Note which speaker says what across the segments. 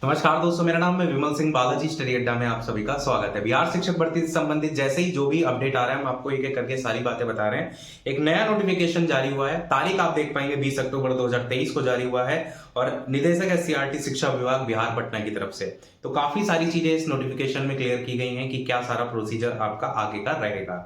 Speaker 1: नमस्कार दोस्तों, मेरा नाम है विमल सिंह बालाजी। स्टडी अड्डा में आप सभी का स्वागत है। बिहार शिक्षक भर्ती से संबंधित जैसे ही जो भी अपडेट आ रहा है हम आपको एक एक करके सारी बातें बता रहे हैं। एक नया नोटिफिकेशन जारी हुआ है, तारीख आप देख पाएंगे 20 अक्टूबर 2023 को जारी हुआ है और निदेशक एससीईआरटी शिक्षा विभाग बिहार पटना की तरफ से। तो काफी सारी चीजें इस नोटिफिकेशन में क्लियर की गई हैं कि क्या सारा प्रोसीजर आपका आगे का रहेगा।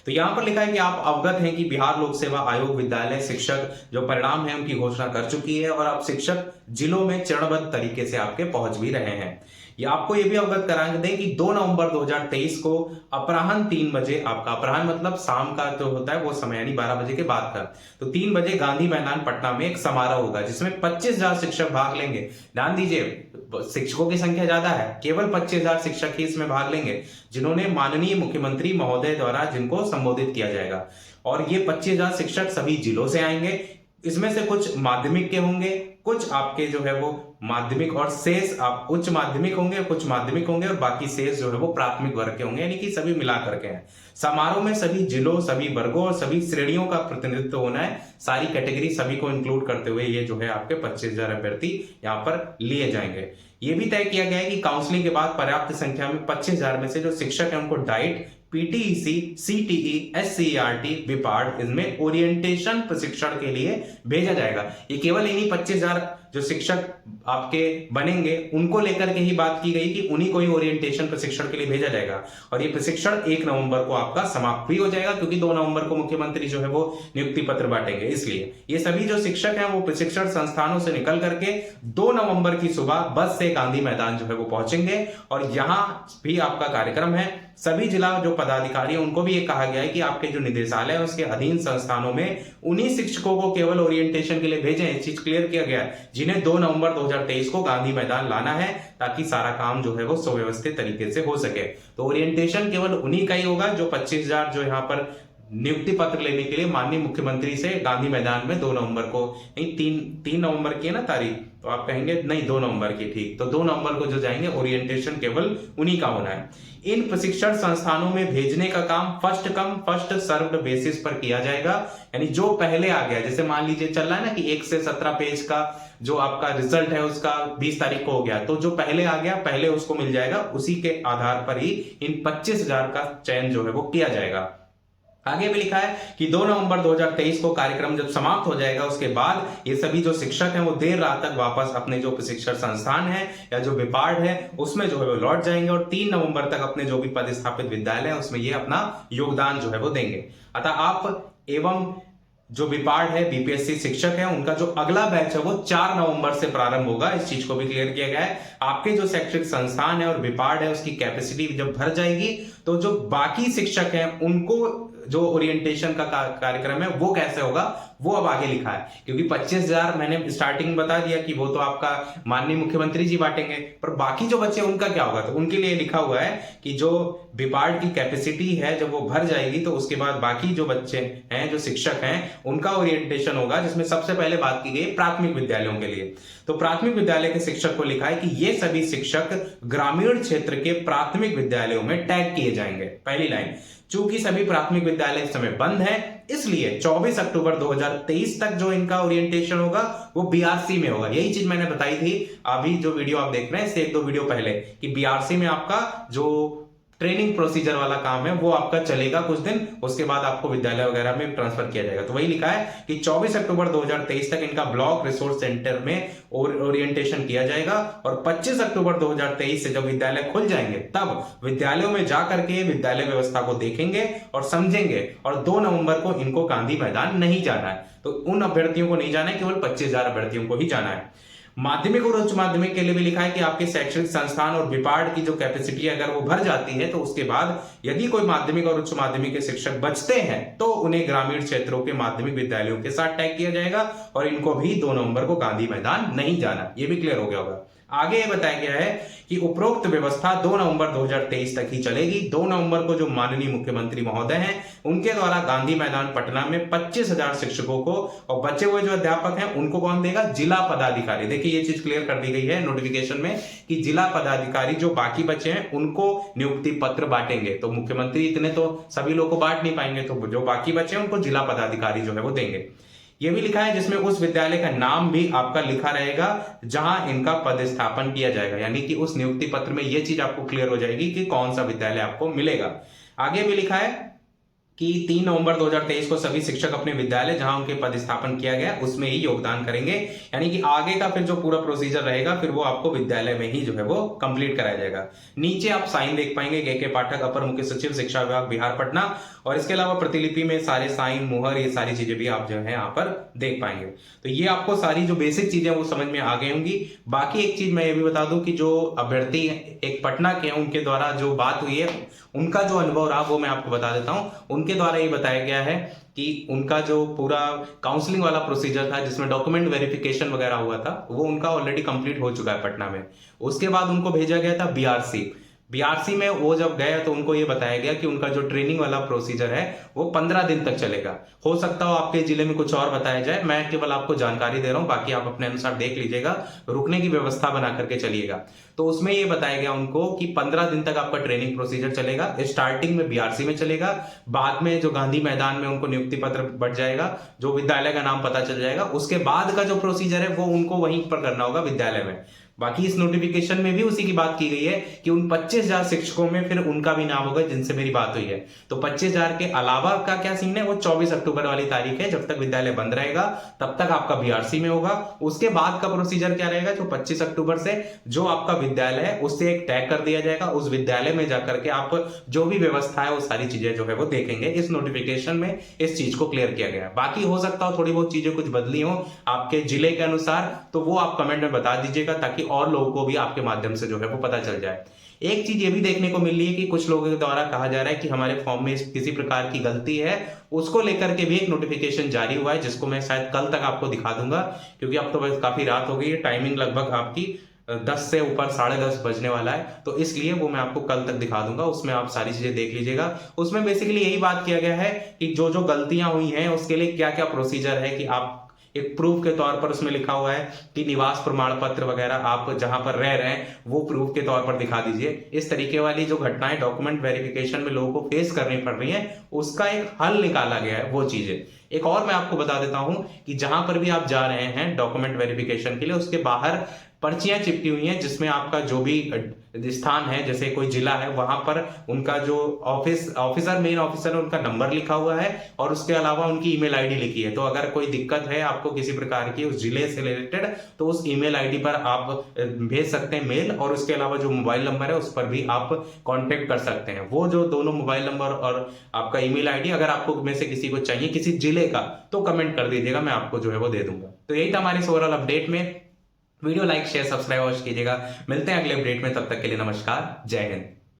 Speaker 1: तो यहाँ पर लिखा है कि आप अवगत हैं कि बिहार लोक सेवा आयोग विद्यालय शिक्षक जो परिणाम है उनकी घोषणा कर चुकी है और अब शिक्षक जिलों में चरणबद्ध तरीके से आपके पहुंच भी रहे हैं। ये आपको ये भी अवगत करा दें कि 2 नवंबर 2023 को अपराह्न 3 बजे, आपका अपराह्न मतलब शाम का जो होता है वो समय यानी 12 बजे के बाद का, तो 3 बजे गांधी मैदान पटना में एक समारोह होगा जिसमें 25,000 शिक्षक भाग लेंगे। ध्यान दीजिए, शिक्षकों की संख्या ज्यादा है, केवल 25,000 शिक्षक ही इसमें भाग लेंगे जिन्होंने माननीय मुख्यमंत्री महोदय द्वारा जिनको संबोधित किया जाएगा। और ये 25,000 शिक्षक सभी जिलों से आएंगे। इसमें से कुछ माध्यमिक के होंगे, कुछ आपके जो है वो माध्यमिक और शेष आप उच्च माध्यमिक होंगे, कुछ माध्यमिक होंगे और बाकी शेष जो है वो प्राथमिक वर्ग के होंगे, यानी कि सभी मिला करके हैं। समारोह में सभी जिलों, सभी वर्गों और सभी श्रेणियों का प्रतिनिधित्व होना है। सारी कैटेगरी सभी को इंक्लूड करते हुए ये जो है आपके 25,000 अभ्यर्थी यहाँ पर लिए जाएंगे। ये भी तय किया गया है कि काउंसलिंग के बाद पर्याप्त संख्या में 25,000 में से जो शिक्षक है उनको डाइट, पीटीईसी, सीटीई, एससीईआरटी, विपाड इनमें ओरिएंटेशन प्रशिक्षण के लिए भेजा जाएगा। ये केवल इन्हीं 25,000 जो शिक्षक आपके बनेंगे उनको लेकर के ही बात की गई कि उन्हीं को ही ओरिएंटेशन प्रशिक्षण के लिए भेजा जाएगा। और ये प्रशिक्षण 1 नवंबर को आपका समाप्त भी हो जाएगा क्योंकि 2 नवंबर को मुख्यमंत्री जो है वो नियुक्ति पत्र बांटेंगे। इसलिए ये सभी जो शिक्षक हैं वो प्रशिक्षण संस्थानों से निकल करके 2 नवंबर की सुबह बस से गांधी मैदान जो है वो पहुंचेंगे और यहां भी आपका कार्यक्रम है। सभी जिला जो पदाधिकारी हैं उनको भी ये कहा गया है कि आपके जो निदेशालय है उसके अधीन संस्थानों में उन्हीं शिक्षकों को केवल ओरिएंटेशन के लिए भेजें। ये चीज क्लियर किया गया है जिन्हें 2 नवंबर 2023 को गांधी मैदान लाना है ताकि सारा काम जो है वो सुव्यवस्थित तरीके से हो सके। तो ओरिएंटेशन केवल उन्हीं का ही होगा जो 25,000 जो यहाँ पर नियुक्ति पत्र लेने के लिए माननीय मुख्यमंत्री से गांधी मैदान में 2 नवंबर को, नहीं 3 नवंबर की है ना तारीख, तो आप कहेंगे नहीं 2 नवंबर की, ठीक, तो 2 नवंबर को जो जाएंगे ओरिएंटेशन केवल उन्हीं का होना है। इन प्रशिक्षण संस्थानों में भेजने का काम first come first served basis पर किया जाएगा। यानी जो पहले आ गया, जैसे मान लीजिए चल रहा है ना कि 1 से 17 पेज का जो आपका रिजल्ट है उसका 20 तारीख को हो गया, तो जो पहले आ गया पहले उसको मिल जाएगा। उसी के आधार पर ही इन 25,000 का चयन जो है वो किया जाएगा। आगे भी लिखा है कि 2 नवंबर 2023 को कार्यक्रम जब समाप्त हो जाएगा उसके बाद ये सभी जो शिक्षक हैं वो देर रात तक वापस अपने जो प्रशिक्षण संस्थान है या जो विपाड है उसमें जो है वो लौट जाएंगे और 3 नवंबर तक अपने जो भी पदस्थापित विद्यालय है उसमें ये अपना योगदान जो है वो देंगे। अतः आप एवं जो विपाड है बीपीएससी शिक्षक है उनका जो अगला बैच है वो 4 नवंबर से प्रारंभ होगा। इस चीज को भी क्लियर किया गया है। आपके जो शैक्षिक संस्थान है और विपाड है उसकी कैपेसिटी जब भर जाएगी तो जो बाकी शिक्षक हैं उनको जो ओरिएंटेशन का कार्यक्रम है वो कैसे होगा वो अब आगे लिखा है। क्योंकि 25,000 मैंने स्टार्टिंग बता दिया कि वो तो आपका माननीय मुख्यमंत्री जी बांटेंगे, पर बाकी जो बच्चे उनका क्या होगा, तो उनके लिए लिखा हुआ है कि जो विपाड की कैपेसिटी है जब वो भर जाएगी तो उसके बाद बाकी जो बच्चे हैं जो शिक्षक हैं उनका ओरिएंटेशन होगा, जिसमें सबसे पहले बात की गई प्राथमिक विद्यालयों के लिए। तो प्राथमिक विद्यालय के शिक्षक को लिखा है कि ये सभी शिक्षक ग्रामीण क्षेत्र के प्राथमिक विद्यालयों में टैग किए जाएंगे। पहली लाइन, चूंकि सभी प्राथमिक विद्यालय इस समय बंद है इसलिए 24 अक्टूबर 2023 तक जो इनका ओरिएंटेशन होगा वो बीआरसी में होगा। यही चीज मैंने बताई थी अभी जो वीडियो आप देख रहे हैं इससे 1-2 वीडियो पहले कि बीआरसी में आपका जो ट्रेनिंग प्रोसीजर वाला काम है वो आपका चलेगा कुछ दिन, उसके बाद आपको विद्यालय वगैरह में ट्रांसफर किया जाएगा। तो वही लिखा है कि 24 अक्टूबर 2023 तक इनका ब्लॉक रिसोर्स सेंटर में ओरिएंटेशन किया जाएगा और 25 अक्टूबर 2023 से जब विद्यालय खुल जाएंगे तब विद्यालयों में जाकर के विद्यालय व्यवस्था को देखेंगे और समझेंगे और 2 नवंबर को इनको गांधी मैदान नहीं जाना है। तो उन अभ्यर्थियों को नहीं जाना है, केवल 25,000 अभ्यर्थियों को ही जाना है। माध्यमिक और उच्च माध्यमिक के लिए भी लिखा है कि आपके शैक्षणिक संस्थान और विपाड की जो कैपेसिटी अगर वो भर जाती है तो उसके बाद यदि कोई माध्यमिक और उच्च माध्यमिक के शिक्षक बचते हैं तो उन्हें ग्रामीण क्षेत्रों के माध्यमिक विद्यालयों के साथ टैग किया जाएगा और इनको भी 2 नवंबर को गांधी मैदान नहीं जाना। ये भी क्लियर हो गया होगा। आगे ये बताया गया है कि उपरोक्त व्यवस्था 2 नवंबर 2023 तक ही चलेगी। 2 नवंबर को जो माननीय मुख्यमंत्री महोदय हैं उनके द्वारा गांधी मैदान पटना में 25,000 शिक्षकों को और बचे हुए जो अध्यापक हैं उनको कौन देगा, जिला पदाधिकारी। देखिए ये चीज क्लियर कर दी गई है नोटिफिकेशन में कि जिला पदाधिकारी जो बाकी बचे हैं उनको नियुक्ति पत्र बांटेंगे। तो मुख्यमंत्री इतने तो सभी लोग को बांट नहीं पाएंगे, तो जो बाकी बचे हैं उनको जिला पदाधिकारी जो है वो देंगे। ये भी लिखा है जिसमें उस विद्यालय का नाम भी आपका लिखा रहेगा जहां इनका पदस्थापन किया जाएगा, यानी कि उस नियुक्ति पत्र में ये चीज आपको क्लियर हो जाएगी कि कौन सा विद्यालय आपको मिलेगा। आगे भी लिखा है कि 3 नवंबर 2023 को सभी शिक्षक अपने विद्यालय जहां उनके पदस्थापन किया गया उसमें ही योगदान करेंगे, यानी कि आगे का फिर जो पूरा प्रोसीजर रहेगा फिर वो आपको विद्यालय में ही जो है वो कंप्लीट कराया जाएगा। नीचे आप साइन देख पाएंगे, के पाठक, अपर मुख्य सचिव शिक्षा विभाग बिहार पटना, और इसके अलावा प्रतिलिपि में सारे साइन, मुहर, ये सारी चीजें भी आप जो है यहाँ पर देख पाएंगे। तो ये आपको सारी जो बेसिक चीजें वो समझ में आ गई होंगी। बाकी एक चीज मैं ये भी बता दूं कि जो अभ्यर्थी एक पटना के हैं उनके द्वारा जो बात हुई है, उनका जो अनुभव रहा वो मैं आपको बता देता हूं। उनके द्वारा ये बताया गया है कि उनका जो पूरा काउंसलिंग वाला प्रोसीजर था जिसमें डॉक्यूमेंट वेरिफिकेशन वगैरह हुआ था वो उनका ऑलरेडी कंप्लीट हो चुका है पटना में। उसके बाद उनको भेजा गया था बीआरसी में। वो जब गए तो उनको ये बताया गया कि उनका जो ट्रेनिंग वाला प्रोसीजर है वो 15 दिन तक चलेगा। हो सकता हो आपके जिले में कुछ और बताया जाए, मैं केवल आपको जानकारी दे रहा हूं, बाकी आप अपने अनुसार देख लीजिएगा, रुकने की व्यवस्था बना करके चलिएगा। तो उसमें ये बताया गया उनको कि 15 दिन तक आपका ट्रेनिंग प्रोसीजर चलेगा। स्टार्टिंग में बीआरसी में चलेगा, बाद में जो गांधी मैदान में उनको नियुक्ति पत्र बढ़ जाएगा, जो विद्यालय का नाम पता चल जाएगा, उसके बाद का जो प्रोसीजर है वो उनको वहीं पर करना होगा विद्यालय में। बाकी इस नोटिफिकेशन में भी उसी की बात की गई है कि उन 25,000 शिक्षकों में फिर उनका भी नाम होगा जिनसे मेरी बात हुई है। तो 25,000 के अलावा का क्या सीन है, वो 24 अक्टूबर वाली तारीख है, जब तक विद्यालय बंद रहेगा तब तक आपका बीआरसी में होगा। उसके बाद का प्रोसीजर क्या रहेगा, जो 25 अक्टूबर से जो आपका विद्यालय है उससे एक टैग कर दिया जाएगा, उस विद्यालय में जाकर के आप जो भी व्यवस्था है वो सारी चीजें जो है वो देखेंगे। इस नोटिफिकेशन में इस चीज को क्लियर किया गया है। बाकी हो सकता हो थोड़ी बहुत चीजें कुछ बदली हो आपके जिले के अनुसार, तो वो आप कमेंट में बता दीजिएगा ताकि और लोगों को भी आपके माध्यम से जो है वो पता चल जाए। एक चीज ये भी देखने को मिल रही है कि कुछ लोगों के द्वारा कहा जा रहा है कि हमारे फॉर्म में किसी प्रकार की गलती है, उसको लेकर के भी एक नोटिफिकेशन जारी हुआ है जिसको मैं शायद कल तक आपको दिखा दूंगा, क्योंकि अब तो बस काफी रात हो गई है, टाइमिंग लगभग आपकी 10 से ऊपर 10:30 बजने वाला है, तो इसलिए वो मैं आपको कल तक दिखा दूंगा। उसमें आप सारी चीजें देख लीजिएगा। उसमें बेसिकली यही बात किया गया है कि जो जो गलतियां हुई हैं उसके लिए क्या क्या प्रोसीजर है, कि आप एक प्रूफ के तौर पर उसमें लिखा हुआ है कि निवास प्रमाण पत्र वगैरह आप जहां पर रह रहे हैं वो प्रूफ के तौर पर दिखा दीजिए। इस तरीके वाली जो घटनाएं डॉक्यूमेंट वेरिफिकेशन में लोगों को फेस करनी पड़ रही हैं उसका एक हल निकाला गया है, वो चीजें। एक और मैं आपको बता देता हूं कि जहां पर भी आप जा रहे हैं डॉक्यूमेंट वेरिफिकेशन के लिए, उसके बाहर पर्चियां चिपकी हुई हैं जिसमें आपका जो भी स्थान है, जैसे कोई जिला है, वहां पर उनका जो ऑफिसर मेन ऑफिसर है उनका नंबर लिखा हुआ है और उसके अलावा उनकी ईमेल आईडी लिखी है। तो अगर कोई दिक्कत है आपको किसी प्रकार की उस जिले से रिलेटेड, तो उस ईमेल आईडी पर आप भेज सकते हैं मेल, और उसके अलावा जो मोबाइल नंबर है उस पर भी आप कांटेक्ट कर सकते हैं। वो जो दोनों मोबाइल नंबर और आपका ईमेल आईडी अगर आपको में से किसी को चाहिए किसी जिले का, तो कमेंट कर दीजिएगा, मैं आपको जो है वो दे दूंगा। तो यही था हमारे इस ओवरऑल अपडेट में। वीडियो लाइक शेयर सब्सक्राइब अवश्य कीजिएगा। मिलते हैं अगले अपडेट में, तब तक के लिए नमस्कार, जय हिंद।